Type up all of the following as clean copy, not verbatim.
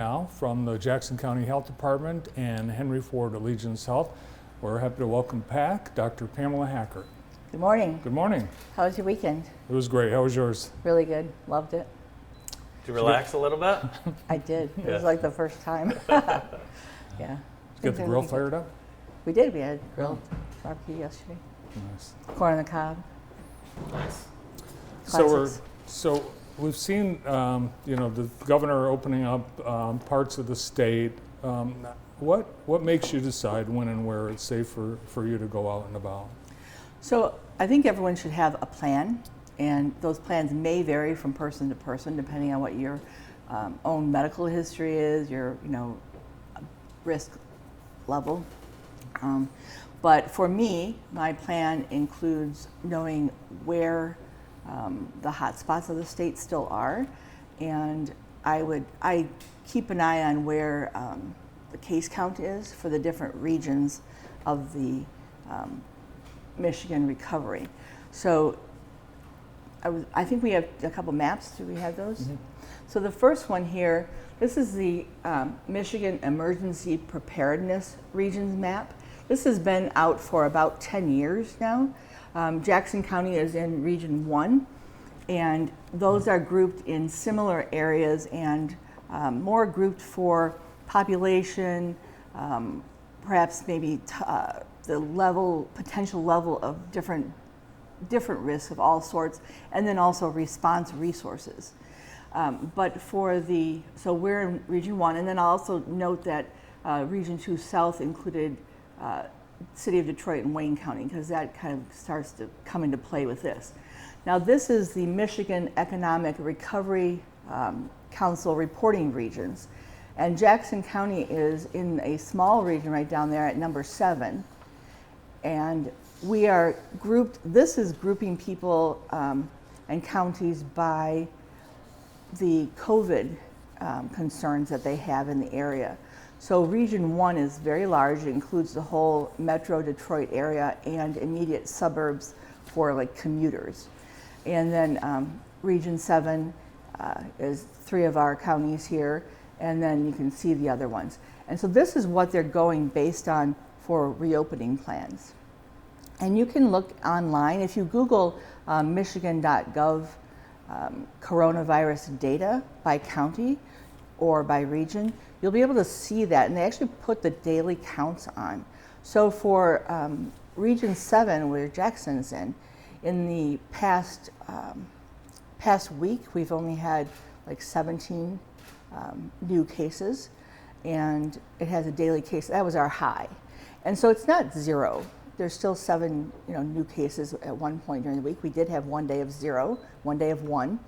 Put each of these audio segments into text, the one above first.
Now from the Jackson County Health Department and Henry Ford Allegiance Health. We're happy to welcome back Dr. Pamela Hackert. Good morning. Good morning. How was your weekend? It was great. How was yours? Really good. Loved it. Did you relax a little bit? I did. It was Yeah. like the first time. Yeah. Did you get the grill fired up? We did. We had grilled barbecue yesterday. Nice. Corn on the cob. Nice. So we've seen, the governor opening up parts of the state. What makes you decide when and where it's safe for you to go out and about? So I think everyone should have a plan, and those plans may vary from person to person depending on what your own medical history is, your risk level. But for me, my plan includes knowing where the hot spots of the state still are, and I keep an eye on where the case count is for the different regions of the Michigan recovery. So I think we have a couple maps. Do we have those? Mm-hmm. So the first one here, this is the Michigan Emergency Preparedness Regions map. This has been out for about 10 years now. Jackson County is in Region 1, and those are grouped in similar areas and more grouped for population, perhaps maybe the potential level of different risks of all sorts, and then also response resources. So we're in Region 1, and then I'll also note that Region 2 South included City of Detroit and Wayne County, because that kind of starts to come into play with this. Now this is the Michigan Economic Recovery Council reporting regions, and Jackson County is in a small region right down there at number 7, and we are grouped, this is grouping people and counties by the COVID concerns that they have in the area. So Region 1 is very large. It includes the whole Metro Detroit area and immediate suburbs for like commuters. And then Region 7 is 3 of our counties here, and then you can see the other ones. And so this is what they're going based on for reopening plans. And you can look online. If you Google michigan.gov coronavirus data by county or by region, you'll be able to see that, and they actually put the daily counts on. So for Region 7, where Jackson's in the past week, we've only had like 17 new cases, and it has a daily case. That was our high. And so it's not zero. There's still 7 new cases at one point during the week. We did have one day of 0, one day of 1.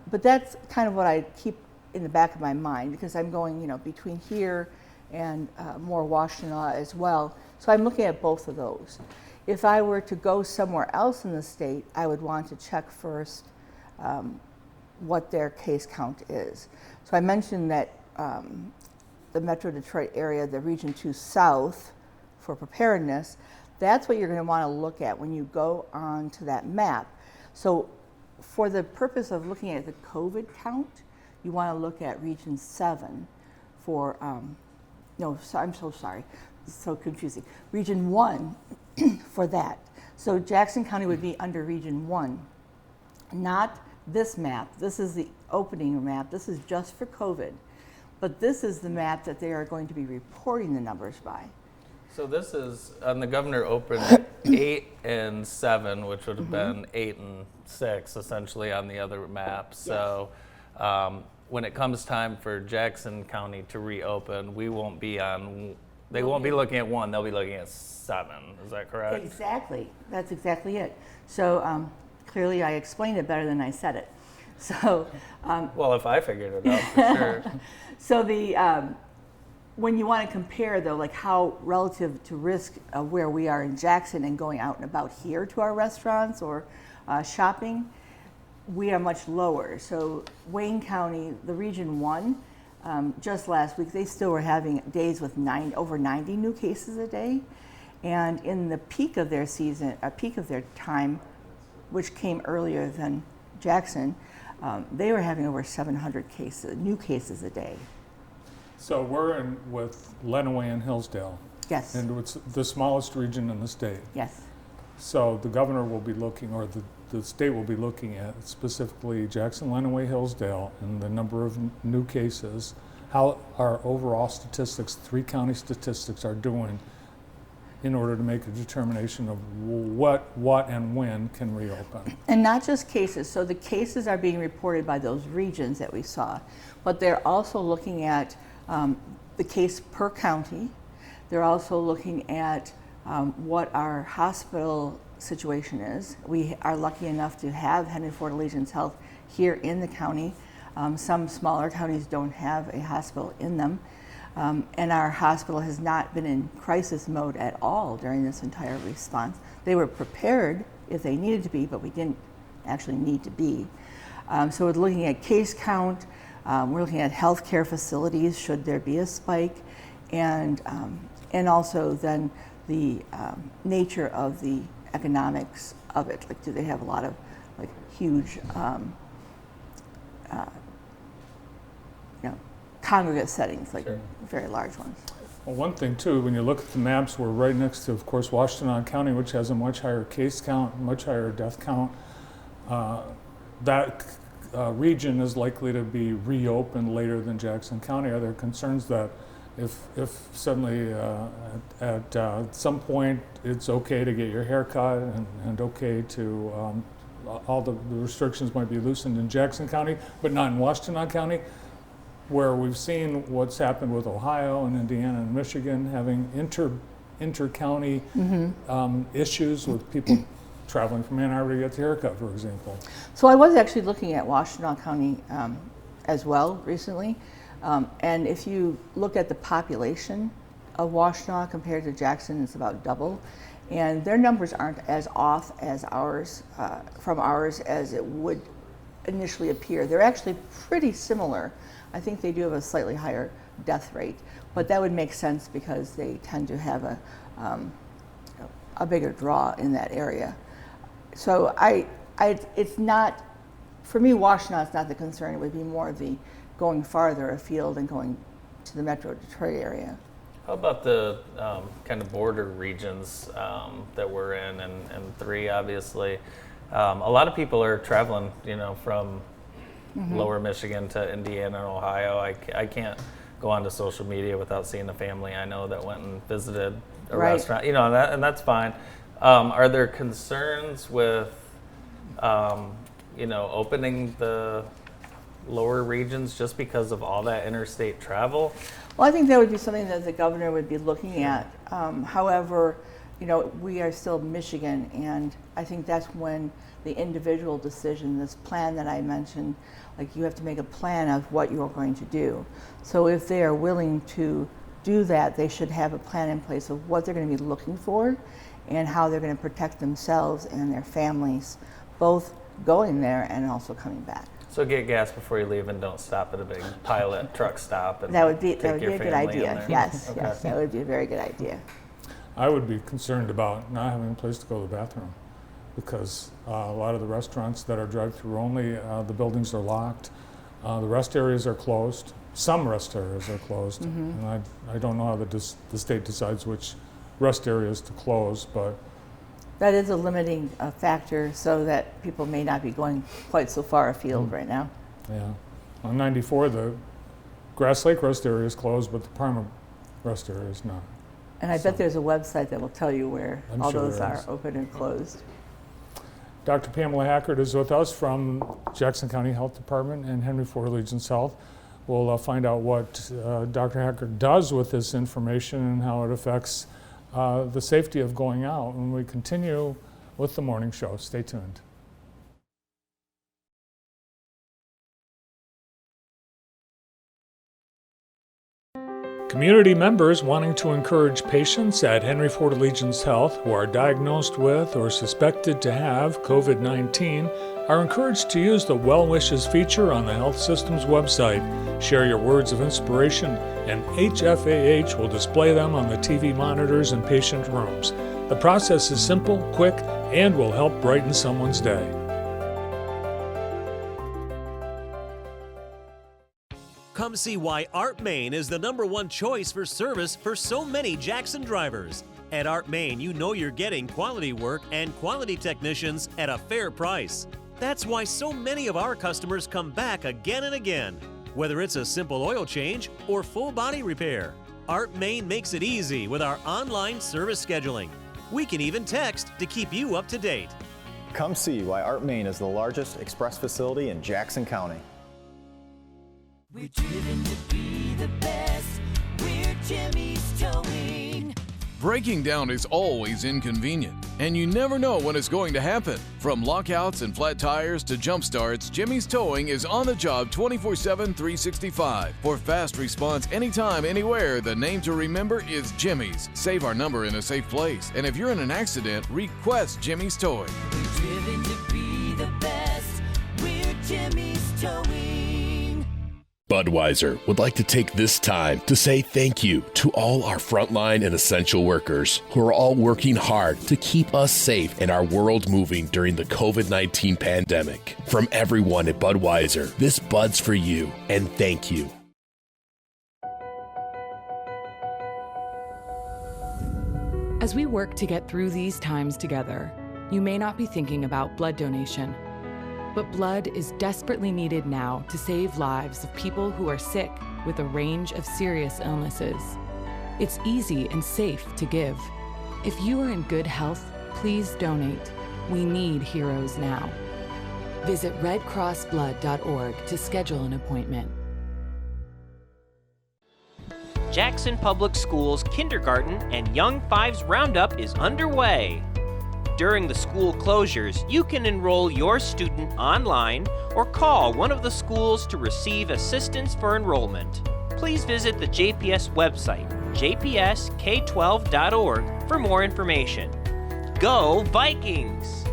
But that's kind of what I keep in the back of my mind, because I'm going between here and more Washtenaw as well. So I'm looking at both of those. If I were to go somewhere else in the state, I would want to check first what their case count is. So I mentioned that the Metro Detroit area, the Region 2 South for preparedness, that's what you're going to want to look at when you go on to that map. So for the purpose of looking at the COVID count, you want to look at Region 7 for, I'm so sorry, it's so confusing. Region 1 for that. So Jackson County would be under Region 1, not this map. This is the opening map. This is just for COVID. But this is the map that they are going to be reporting the numbers by. So this is, the governor opened 8 and 7, which would have been 8 and 6 essentially on the other map. So when it comes time for Jackson County to reopen, we won't be on, they won't be looking at 1, they'll be looking at 7. Is that correct? Exactly. That's exactly it. So clearly I explained it better than I said it. So well, if I figured it out, for sure. So when you want to compare, though, like how relative to risk where we are in Jackson and going out and about here to our restaurants or shopping, we are much lower. So Wayne County, the Region 1, just last week, they still were having days with over 90 new cases a day. And in the peak of their season, peak of their time, which came earlier than Jackson, they were having over 700 new cases a day. So we're in with Lenawee and Hillsdale, Yes, and it's the smallest region in the state. yes. So the governor will be looking, or the state will be looking at specifically Jackson, Lenawee, Hillsdale, and the number of new cases, how our overall statistics, 3 county statistics are doing in order to make a determination of what and when can reopen. And not just cases. So the cases are being reported by those regions that we saw, but they're also looking at the case per county. They're also looking at what our hospital situation is. We are lucky enough to have Henry Ford Allegiance Health here in the county. Some smaller counties don't have a hospital in them. And our hospital has not been in crisis mode at all during this entire response. They were prepared if they needed to be, but we didn't actually need to be. So we're looking at case count, we're looking at healthcare facilities should there be a spike, and also then the nature of the economics of it. Like, do they have a lot of like huge congregate settings, like Sure. very large ones. Well, one thing too, when you look at the maps, we're right next to, of course, Washtenaw County, which has a much higher case count, much higher death count. That region is likely to be reopened later than Jackson County. Are there concerns that if suddenly at some point it's okay to get your hair cut and okay to all the restrictions might be loosened in Jackson County, but not in Washtenaw County, where we've seen what's happened with Ohio and Indiana and Michigan having inter-county issues with people traveling from Ann Arbor to get their haircut, for example. So I was actually looking at Washtenaw County as well recently, and if you look at the population of Washtenaw compared to Jackson, it's about double, and their numbers aren't as off as ours, from ours as it would initially appear. They're actually pretty similar. I think they do have a slightly higher death rate, but that would make sense because they tend to have a bigger draw in that area. So it's not, for me, Washtenaw is not the concern. It would be more the going farther afield and going to the Metro Detroit area. How about the kind of border regions that we're in, and 3 obviously? A lot of people are traveling, from lower Michigan to Indiana and Ohio. I can't go onto social media without seeing a family I know that went and visited a restaurant, and that's fine. Are there concerns with, opening the lower regions just because of all that interstate travel? Well, I think that would be something that the governor would be looking at. However, we are still Michigan, and I think that's when the individual decision, this plan that I mentioned, like you have to make a plan of what you're going to do. So if they are willing to do that, they should have a plan in place of what they're going to be looking for and how they're going to protect themselves and their families, both going there and also coming back. So get gas before you leave and don't stop at a big pilot truck stop. And That would be take your a good family in idea. there. Yes, Okay. yes, that would be a very good idea. I would be concerned about not having a place to go to the bathroom because a lot of the restaurants that are drive-through only, the buildings are locked, the rest areas are closed. Some rest areas are closed, and I don't know how the state decides which rest areas to close, but That is a limiting factor so that people may not be going quite so far afield right now. yeah. On 94, the Grass Lake rest area is closed, but the Parma rest area is not. And I bet there's a website that will tell you where I'm all sure those there are is. open and closed. Dr. Pamela Hackert is with us from Jackson County Health Department and Henry Ford Allegiance Health. We'll find out what Dr. Hackert does with this information and how it affects the safety of going out when we continue with the morning show. Stay tuned. Community members wanting to encourage patients at Henry Ford Allegiance Health who are diagnosed with or suspected to have COVID-19 are encouraged to use the Well Wishes feature on the health system's website. Share your words of inspiration, and HFAH will display them on the TV monitors in patient rooms. The process is simple, quick, and will help brighten someone's day. Come Come see why Art Main is the #1 choice for service for so many Jackson drivers. At Art Main, you know you're getting quality work and quality technicians at a fair price. That's why so many of our customers come back again and again. Whether it's a simple oil change or full body repair, Art Main makes it easy with our online service scheduling. We can even text to keep you up to date. Come see why Art Main is the largest express facility in Jackson County. We're driven to be the best. We're Jimmy's Towing. Breaking down is always inconvenient, and you never know when it's going to happen. From lockouts and flat tires to jump starts, Jimmy's Towing is on the job 24/7, 365. For fast response anytime, anywhere, the name to remember is Jimmy's. Save our number in a safe place, and if you're in an accident, request Jimmy's Towing. We're driven to be the best. We're Jimmy's Towing. Budweiser would like to take this time to say thank you to all our frontline and essential workers who are all working hard to keep us safe and our world moving during the COVID-19 pandemic. From everyone at Budweiser, this Bud's for you, and thank you. As we work to get through these times together, you may not be thinking about blood donation. But blood is desperately needed now to save lives of people who are sick with a range of serious illnesses. It's easy and safe to give. If you are in good health, please donate. We need heroes now. Visit redcrossblood.org to schedule an appointment. Jackson Public Schools Kindergarten and Young Fives Roundup is underway. During the school closures, you can enroll your student online or call one of the schools to receive assistance for enrollment. Please visit the JPS website, jpsk12.org, for more information. Go Vikings!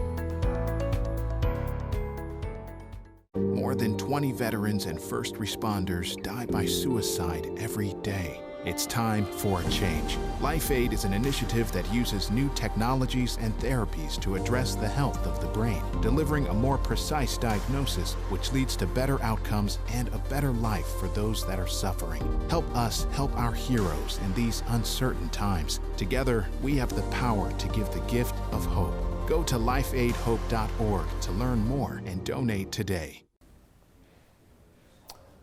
More than 20 veterans and first responders die by suicide every day. It's time for a change. Life Aid is an initiative that uses new technologies and therapies to address the health of the brain, delivering a more precise diagnosis, which leads to better outcomes and a better life for those that are suffering. Help us help our heroes in these uncertain times. Together, we have the power to give the gift of hope. Go to lifeaidhope.org to learn more and donate today.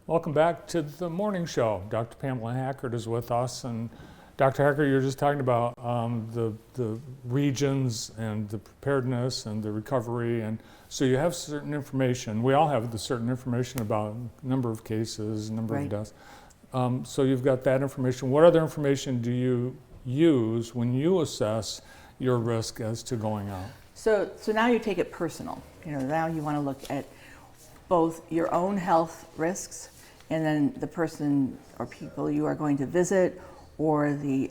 Welcome back to the morning show. Dr. Pamela Hackert is with us, and Dr. Hackert, you were just talking about the regions and the preparedness and the recovery, and so you have certain information. We all have the certain information about number of cases, number of deaths. So you've got that information. What other information do you use when you assess your risk as to going out? So now you take it personal. Now you want to look at both your own health risks and then the person or people you are going to visit, or the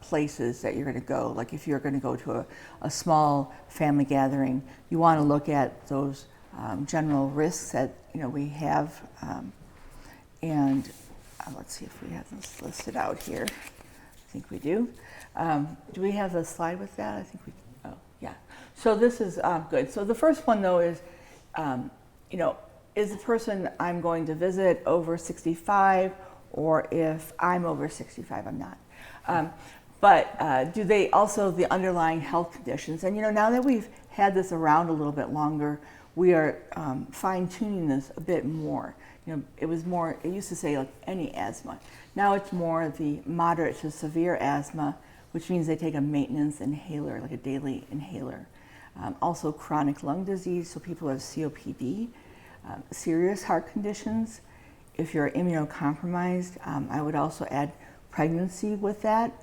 places that you're going to go. Like if you're going to go to a small family gathering, you want to look at those general risks that we have. And let's see if we have this listed out here. I think we do. Do we have the slide with that? I think we. Oh, yeah. So this is good. So the first one though is, is the person I'm going to visit over 65, or if I'm over 65, I'm not. But do they also, the underlying health conditions? And now that we've had this around a little bit longer, we are fine-tuning this a bit more. It used to say like any asthma. Now it's more the moderate to severe asthma, which means they take a maintenance inhaler, like a daily inhaler. Also chronic lung disease, so people have COPD. Serious heart conditions. If you're immunocompromised, I would also add pregnancy with that,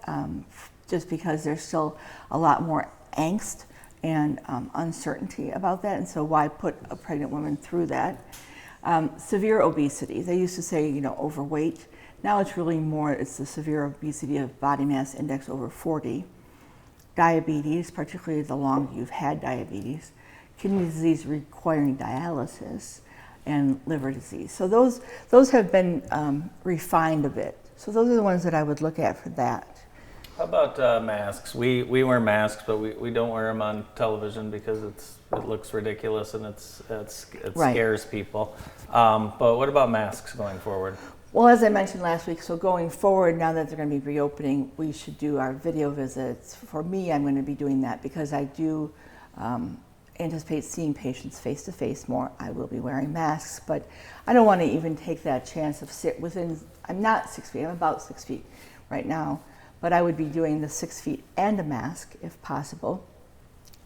just because there's still a lot more angst and uncertainty about that, and so why put a pregnant woman through that? Severe obesity. They used to say, overweight. Now it's really more, it's the severe obesity of body mass index over 40. Diabetes, particularly the longer you've had diabetes. Kidney disease requiring dialysis, and liver disease. So those have been refined a bit. So those are the ones that I would look at for that. How about masks? We wear masks, but we don't wear them on television because it looks ridiculous and it Right. scares people. But what about masks going forward? Well, as I mentioned last week, so going forward, now that they're going to be reopening, we should do our video visits. For me, I'm going to be doing that because I do anticipate seeing patients face to face more. I will be wearing masks, but I don't want to even take that chance of sit within, I'm not 6 feet, I'm about 6 feet right now, but I would be doing the 6 feet and a mask if possible.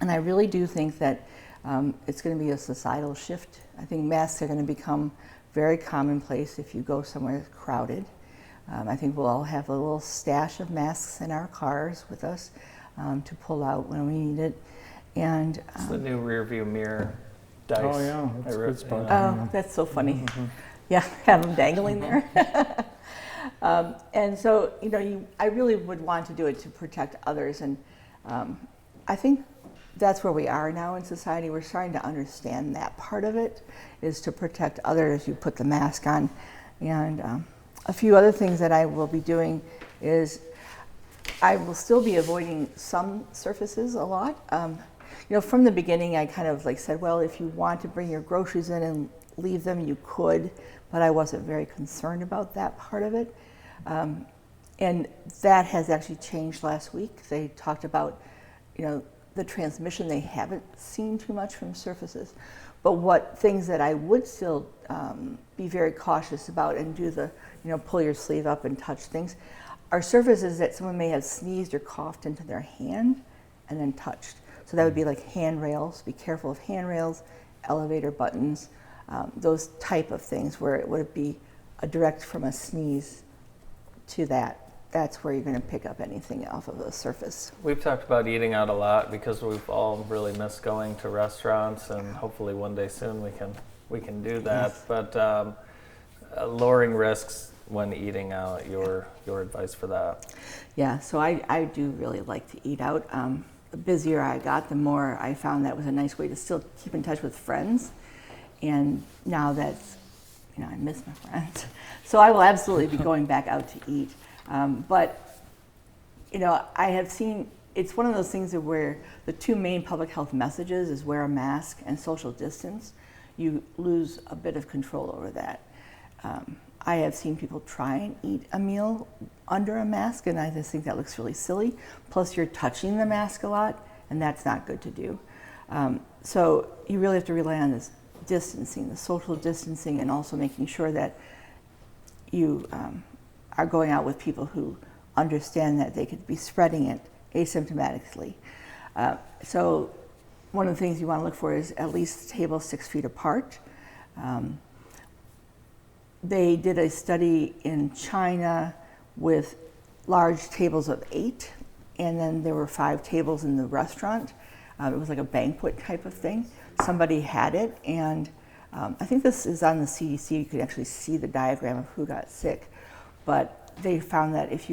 And I really do think that it's going to be a societal shift. I think masks are going to become very commonplace if you go somewhere crowded. I think we'll all have a little stash of masks in our cars with us to pull out when we need it. And it's the new rear view mirror dice. Oh yeah, that's a good spot. Oh, that's so funny. Yeah, have them dangling there. And so, I really would want to do it to protect others. And I think that's where we are now in society. We're starting to understand that part of it is to protect others. You put the mask on. And a few other things that I will be doing is I will still be avoiding some surfaces a lot. From the beginning, I kind of said, well, if you want to bring your groceries in and leave them, you could, but I wasn't very concerned about that part of it. And that has actually changed last week. They talked about, the transmission. They haven't seen too much from surfaces. But what things that I would still be very cautious about and do the, pull your sleeve up and touch things, are surfaces that someone may have sneezed or coughed into their hand and then touched. So that would be like handrails. Be careful of handrails, elevator buttons, those type of things where it would be a direct from a sneeze to that. That's where you're going to pick up anything off of the surface. We've talked about eating out a lot because we've all really missed going to restaurants, and hopefully one day soon we can do that. Yes. But lowering risks when eating out, your advice for that? Yeah, so I do really like to eat out. The busier I got, the more I found that was a nice way to still keep in touch with friends. And now that's, I miss my friends. So I will absolutely be going back out to eat. But I have seen, it's one of those things where the two main public health messages is wear a mask and social distance. You lose a bit of control over that. I have seen people try and eat a meal under a mask, and I just think that looks really silly. Plus, you're touching the mask a lot, and that's not good to do. So you really have to rely on this distancing, the social distancing, and also making sure that you are going out with people who understand that they could be spreading it asymptomatically. So one of the things you want to look for is at least tables 6 feet apart. They did a study in China with large tables of 8, and then there were 5 tables in the restaurant. It was like a banquet type of thing. Somebody had it, and I think this is on the CDC. You could actually see the diagram of who got sick. But they found that if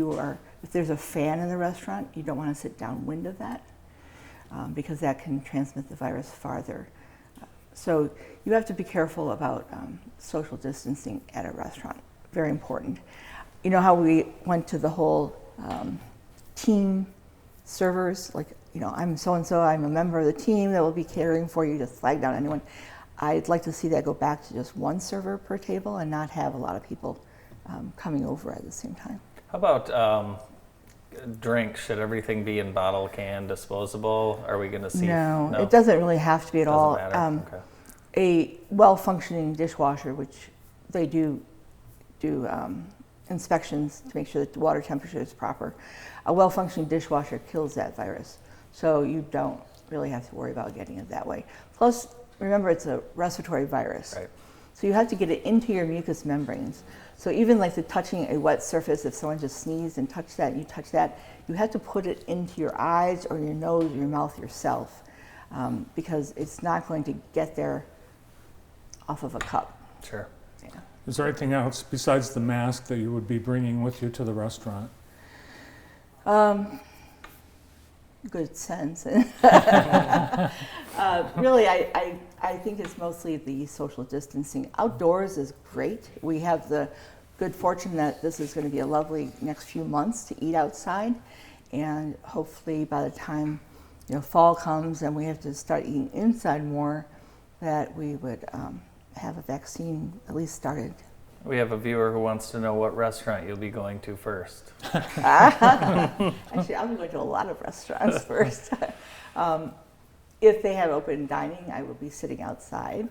there's a fan in the restaurant, you don't want to sit downwind of that because that can transmit the virus farther. So you have to be careful about social distancing at a restaurant. Very important. You know how we went to the whole team servers, like, I'm so-and-so, I'm a member of the team that will be catering for you, just flag down anyone. I'd like to see that go back to just one server per table and not have a lot of people coming over at the same time. How about drinks? Should everything be in bottle, can, disposable? Are we going to see? No, it doesn't really have to be at all. Okay. A well-functioning dishwasher, which they do inspections to make sure that the water temperature is proper. A well-functioning dishwasher kills that virus, so you don't really have to worry about getting it that way. Plus, remember, it's a respiratory virus. Right. So you have to get it into your mucous membranes. So even like the touching a wet surface, if someone just sneezed and touched that, and you touch that, you have to put it into your eyes or your nose or your mouth yourself because it's not going to get there off of a cup. Sure. Yeah. Is there anything else besides the mask that you would be bringing with you to the restaurant? Good sense. Really, I think it's mostly the social distancing. Outdoors is great. We have the good fortune that this is going to be a lovely next few months to eat outside, and hopefully by the time fall comes and we have to start eating inside more, that we would have a vaccine at least started We have a viewer who wants to know what restaurant you'll be going to first. Actually, I'll be going to a lot of restaurants first. If they have open dining, I will be sitting outside.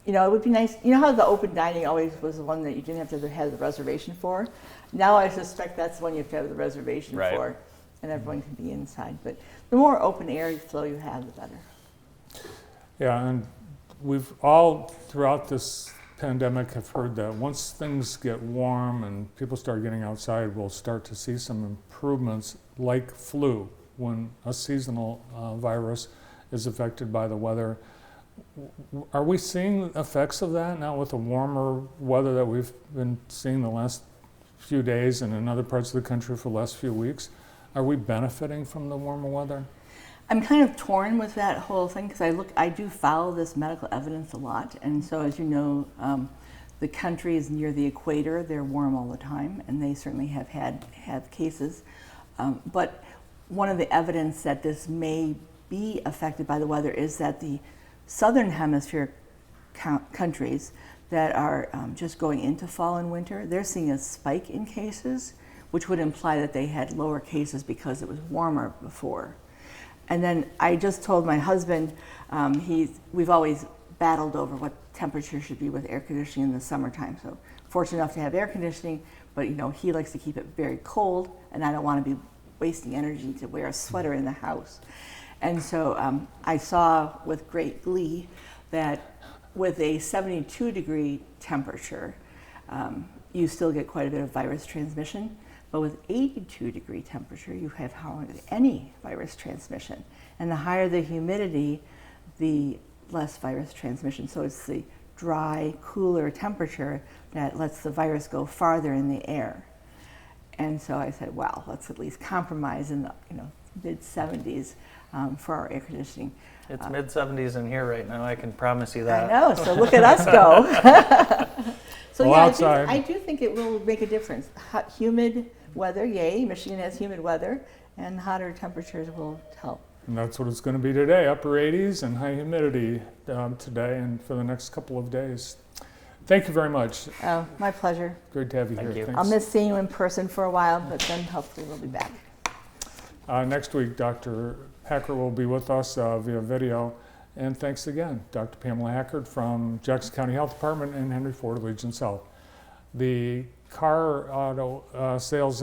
You know, it would be nice. You know how the open dining always was the one that you didn't have to have the reservation for? Now I suspect that's the one you have to have the reservation for, and everyone can be inside. But the more open air flow you have, the better. Yeah, and we've all, throughout this pandemic, have heard that once things get warm and people start getting outside, we'll start to see some improvements like flu, when a seasonal virus is affected by the weather. Are we seeing effects of that now with the warmer weather that we've been seeing the last few days and in other parts of the country for the last few weeks? Are we benefiting from the warmer weather? I'm kind of torn with that whole thing because I do follow this medical evidence a lot, and so as you know, the country is near the equator. They're warm all the time, and they certainly have cases. But one of the evidence that this may be affected by the weather is that the southern hemisphere countries that are just going into fall and winter, they're seeing a spike in cases, which would imply that they had lower cases because it was warmer before. And then I just told my husband, we've always battled over what temperature should be with air conditioning in the summertime. So fortunate enough to have air conditioning, but you know, he likes to keep it very cold, and I don't want to be wasting energy to wear a sweater in the house. And so I saw with great glee that with a 72-degree temperature, you still get quite a bit of virus transmission. But with 82-degree temperature, you have hardly any virus transmission. And the higher the humidity, the less virus transmission. So it's the dry, cooler temperature that lets the virus go farther in the air. And so I said, well, let's at least compromise in the mid-70s for our air conditioning. It's mid-70s in here right now, I can promise you that. I know, so look at us go. So well, yeah, I do think it will make a difference. Hot, humid weather, yay, Michigan has humid weather, and hotter temperatures will help. And that's what it's going to be today, upper 80s and high humidity today and for the next couple of days. Thank you very much. Oh, my pleasure. Great to have you here. You. Thanks. I'll miss seeing you in person for a while, but then hopefully we'll be back. Next week, Dr. Hackert will be with us via video. And thanks again, Dr. Pamela Hackert from Jackson County Health Department and Henry Ford Allegiance Health. The car auto sales